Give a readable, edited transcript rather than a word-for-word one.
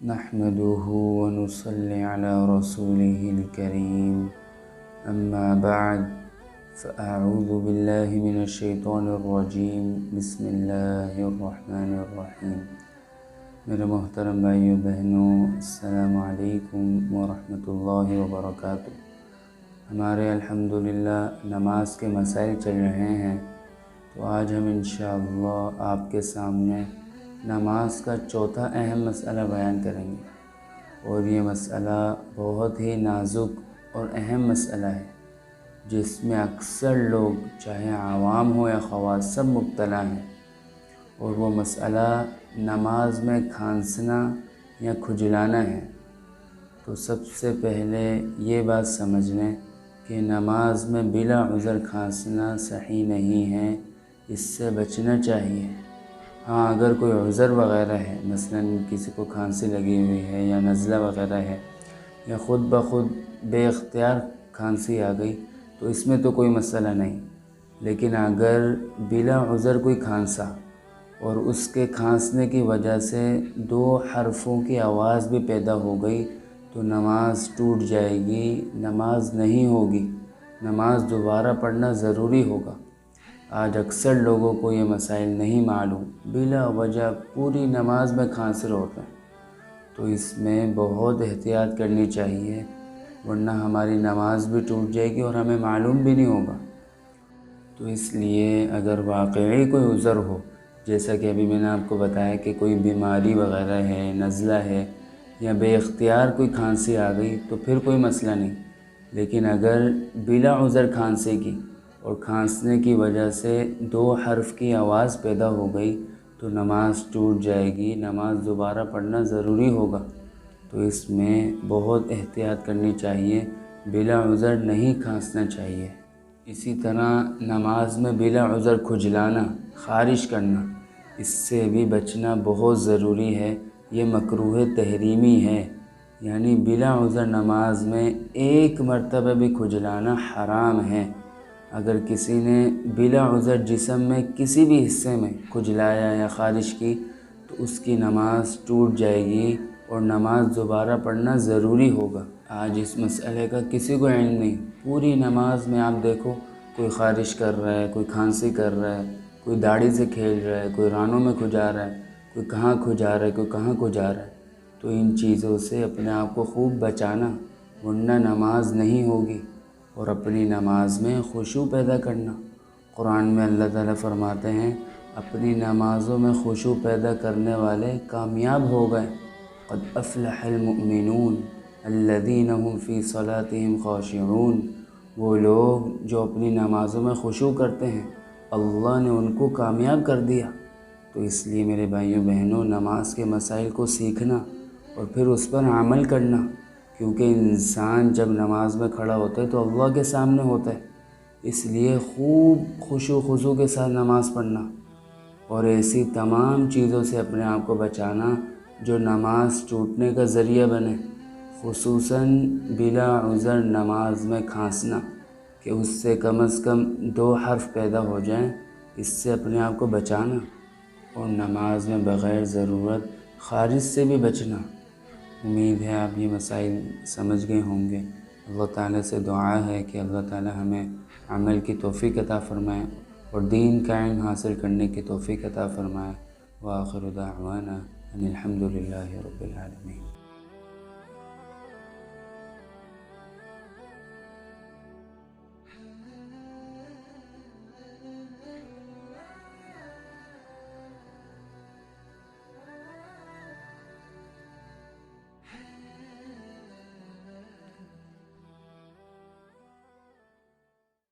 نحمده ونصلي على رسوله الكريم أما بعد فأعوذ بالله من الشیطان الرجیم بسم اللہ الرحمن الرحیم۔ میرے محترم بھائیو بہنوں، السلام علیکم ورحمۃ اللہ وبرکاتہ۔ ہمارے الحمدللہ نماز کے مسائل چل رہے ہیں، تو آج ہم انشاءاللہ آپ کے سامنے نماز کا چوتھا اہم مسئلہ بیان کریں گے، اور یہ مسئلہ بہت ہی نازک اور اہم مسئلہ ہے، جس میں اکثر لوگ چاہے عوام ہو یا خواص سب مبتلا ہیں، اور وہ مسئلہ نماز میں کھانسنا یا کھجلانا ہے۔ تو سب سے پہلے یہ بات سمجھ لیں کہ نماز میں بلا عذر کھانسنا صحیح نہیں ہے، اس سے بچنا چاہیے۔ ہاں، اگر کوئی عذر وغیرہ ہے، مثلا کسی کو کھانسی لگی ہوئی ہے یا نزلہ وغیرہ ہے، یا خود بخود بے اختیار کھانسی آ گئی، تو اس میں تو کوئی مسئلہ نہیں۔ لیکن اگر بلا عذر کوئی کھانسا اور اس کے کھانسنے کی وجہ سے 2 حرفوں کی آواز بھی پیدا ہو گئی، تو نماز ٹوٹ جائے گی، نماز نہیں ہوگی، نماز دوبارہ پڑھنا ضروری ہوگا۔ آج اکثر لوگوں کو یہ مسائل نہیں معلوم، بلا وجہ پوری نماز میں کھانس رہے ہوتے ہیں، تو اس میں بہت احتیاط کرنی چاہیے، ورنہ ہماری نماز بھی ٹوٹ جائے گی اور ہمیں معلوم بھی نہیں ہوگا۔ تو اس لیے اگر واقعی کوئی عذر ہو، جیسا کہ ابھی میں نے آپ کو بتایا کہ کوئی بیماری وغیرہ ہے، نزلہ ہے، یا بے اختیار کوئی کھانسی آ گئی، تو پھر کوئی مسئلہ نہیں۔ لیکن اگر بلا عذر کھانسی کی اور کھانسنے کی وجہ سے 2 حرف کی آواز پیدا ہو گئی، تو نماز ٹوٹ جائے گی، نماز دوبارہ پڑھنا ضروری ہوگا۔ تو اس میں بہت احتیاط کرنی چاہیے، بلا عذر نہیں کھانسنا چاہیے۔ اسی طرح نماز میں بلا عذر کھجلانا، خارش کرنا، اس سے بھی بچنا بہت ضروری ہے۔ یہ مکروہ تحریمی ہے، یعنی بلا عذر نماز میں 1 مرتبہ بھی کھجلانا حرام ہے۔ اگر کسی نے بلا عذر جسم میں کسی بھی حصے میں کھجلایا یا خارش کی، تو اس کی نماز ٹوٹ جائے گی اور نماز دوبارہ پڑھنا ضروری ہوگا۔ آج اس مسئلے کا کسی کو علم نہیں، پوری نماز میں آپ دیکھو کوئی خارش کر رہا ہے، کوئی کھانسی کر رہا ہے، کوئی داڑھی سے کھیل رہا ہے، کوئی رانوں میں کھجا رہا ہے، کوئی کہاں کھجا رہا ہے، کوئی کہاں کھجا رہا ہے۔ تو ان چیزوں سے اپنے آپ کو خوب بچانا، ورنہ نماز نہیں ہوگی، اور اپنی نماز میں خشوع پیدا کرنا۔ قرآن میں اللہ تعالیٰ فرماتے ہیں، اپنی نمازوں میں خشوع پیدا کرنے والے کامیاب ہو گئے۔ قد افلح المؤمنون الذین هم فی صلاتهم خاشعون۔ وہ لوگ جو اپنی نمازوں میں خشوع کرتے ہیں، اللہ نے ان کو کامیاب کر دیا۔ تو اس لیے میرے بھائیوں بہنوں، نماز کے مسائل کو سیکھنا اور پھر اس پر عمل کرنا، کیونکہ انسان جب نماز میں کھڑا ہوتا ہے تو اللہ کے سامنے ہوتا ہے، اس لیے خوب خشوع و خضوع کے ساتھ نماز پڑھنا، اور ایسی تمام چیزوں سے اپنے آپ کو بچانا جو نماز ٹوٹنے کا ذریعہ بنے، خصوصاً بلا عذر نماز میں کھانسنا، کہ اس سے کم از کم 2 حرف پیدا ہو جائیں، اس سے اپنے آپ کو بچانا، اور نماز میں بغیر ضرورت خارش سے بھی بچنا۔ امید ہے آپ یہ مسائل سمجھ گئے ہوں گے۔ اللہ تعالیٰ سے دعا ہے کہ اللہ تعالیٰ ہمیں عمل کی توفیق عطا فرمائے اور دین کا علم حاصل کرنے کی توفیق عطا فرمائے۔ وآخر دعوانا ان الحمد للہ رب العالمین۔